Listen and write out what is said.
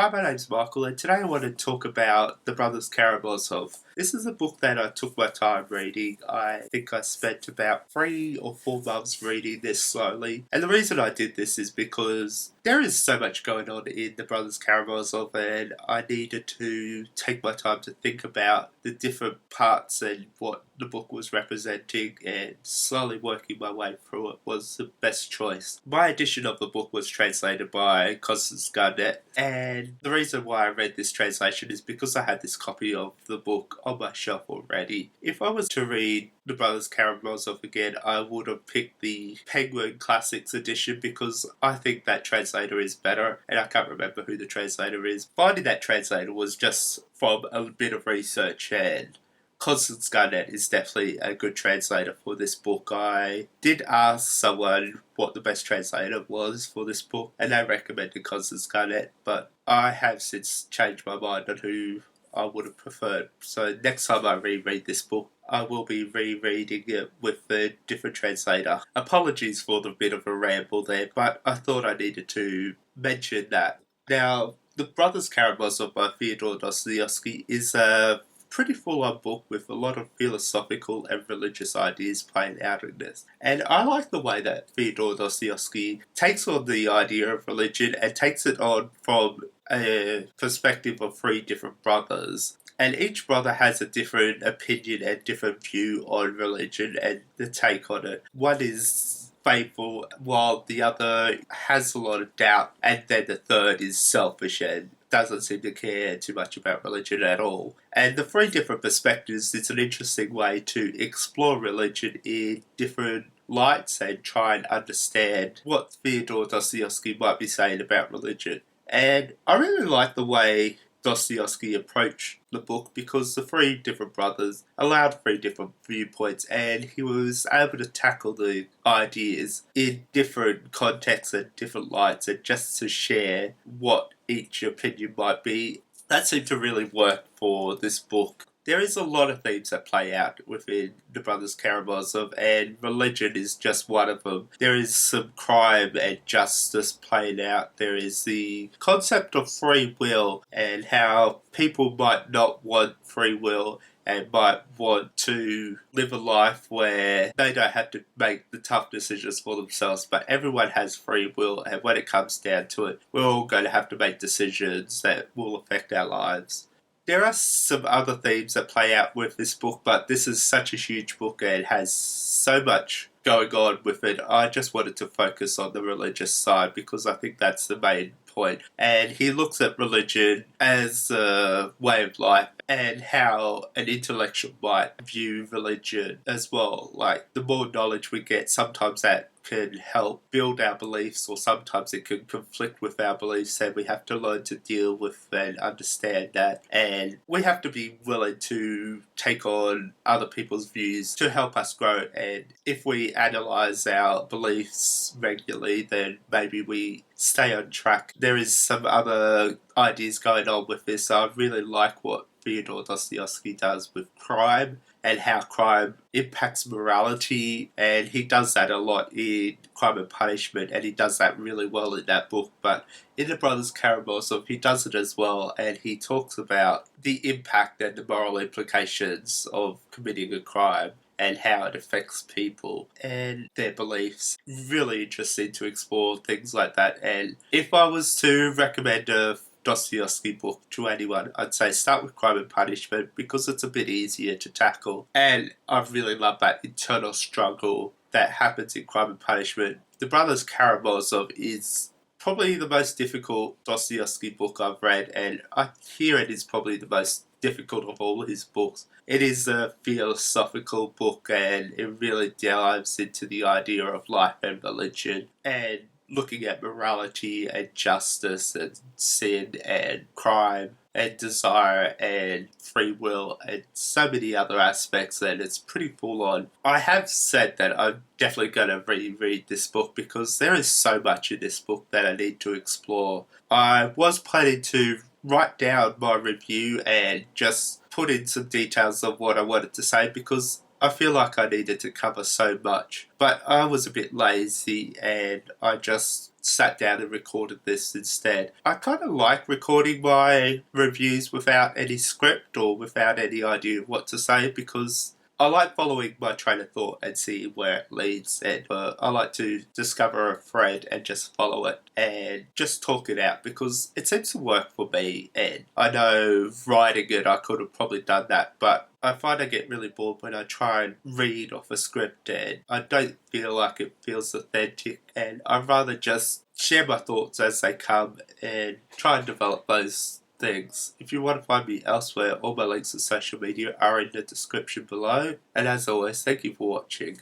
Hi, my name's Michael, and today I want to talk about the Brothers Karamazov. This is a book that I took my time reading. I think I spent about 3 or 4 months reading this slowly. And the reason I did this is because there is so much going on in the Brothers Karamazov, and I needed to take my time to think about the different parts and what the book was representing, and slowly working my way through it was the best choice. My edition of the book was translated by Constance Garnett, and the reason why I read this translation is because I had this copy of the book on my shelf already. If I was to read the Brothers Karamazov again, I would have picked the Penguin Classics edition because I think that translator is better, and I can't remember who the translator is. Finding that translator was just from a bit of research, and Constance Garnett is definitely a good translator for this book. I did ask someone what the best translator was for this book, and they recommended Constance Garnett, but I have since changed my mind on who I would have preferred. So next time I reread this book, I will be rereading it with a different translator. Apologies for the bit of a ramble there, but I thought I needed to mention that. Now, The Brothers Karamazov by Fyodor Dostoevsky is a pretty full-on book with a lot of philosophical and religious ideas playing out in this. And I like the way that Fyodor Dostoevsky takes on the idea of religion and takes it on from a perspective of 3 different brothers. And each brother has a different opinion and different view on religion and the take on it. One is faithful while the other has a lot of doubt, and then the third is selfish and doesn't seem to care too much about religion at all. And the 3 different perspectives is an interesting way to explore religion in different lights and try and understand what Fyodor Dostoevsky might be saying about religion. And I really like the way Dostoevsky approached the book because the 3 different brothers allowed 3 different viewpoints, and he was able to tackle the ideas in different contexts and different lights, and just to share what each opinion might be. That seemed to really work for this book. There is a lot of themes that play out within the Brothers Karamazov, and religion is just one of them. There is some crime and justice playing out. There is the concept of free will and how people might not want free will and might want to live a life where they don't have to make the tough decisions for themselves, but everyone has free will, and when it comes down to it, we're all going to have to make decisions that will affect our lives. There are some other themes that play out with this book, but this is such a huge book and has so much going on with it. I just wanted to focus on the religious side because I think that's the main point. And he looks at religion as a way of life and how an intellectual might view religion as well. Like, the more knowledge we get, sometimes that can help build our beliefs, or sometimes it can conflict with our beliefs, and we have to learn to deal with and understand that. And we have to be willing to take on other people's views to help us grow. And if we analyse our beliefs regularly, then maybe we stay on track. There is some other ideas going on with this. I really like what Fyodor Dostoevsky does with crime and how crime impacts morality, and he does that a lot in Crime and Punishment, and he does that really well in that book. But in The Brothers Karamazov, he does it as well, and he talks about the impact and the moral implications of committing a crime and how it affects people and their beliefs. Really interesting to explore things like that. And if I was to recommend a Dostoevsky book to anyone, I'd say start with Crime and Punishment because it's a bit easier to tackle, and I really love that internal struggle that happens in Crime and Punishment. The Brothers Karamazov is probably the most difficult Dostoevsky book I've read, and I hear it is probably the most difficult of all his books. It is a philosophical book, and it really dives into the idea of life and religion, and looking at morality and justice and sin and crime and desire and free will and so many other aspects, and it's pretty full on. I have said that I'm definitely going to reread this book because there is so much in this book that I need to explore. I was planning to write down my review and just put in some details of what I wanted to say because I feel like I needed to cover so much, but I was a bit lazy and I just sat down and recorded this instead. I kind of like recording my reviews without any script or without any idea of what to say, because I like following my train of thought and see where it leads, and I like to discover a thread and just follow it and just talk it out, because it seems to work for me. And I know writing it, I could have probably done that, but I find I get really bored when I try and read off a script and I don't feel like it feels authentic, and I'd rather just share my thoughts as they come and try and develop those things. If you want to find me elsewhere, all my links to social media are in the description below. And as always, thank you for watching.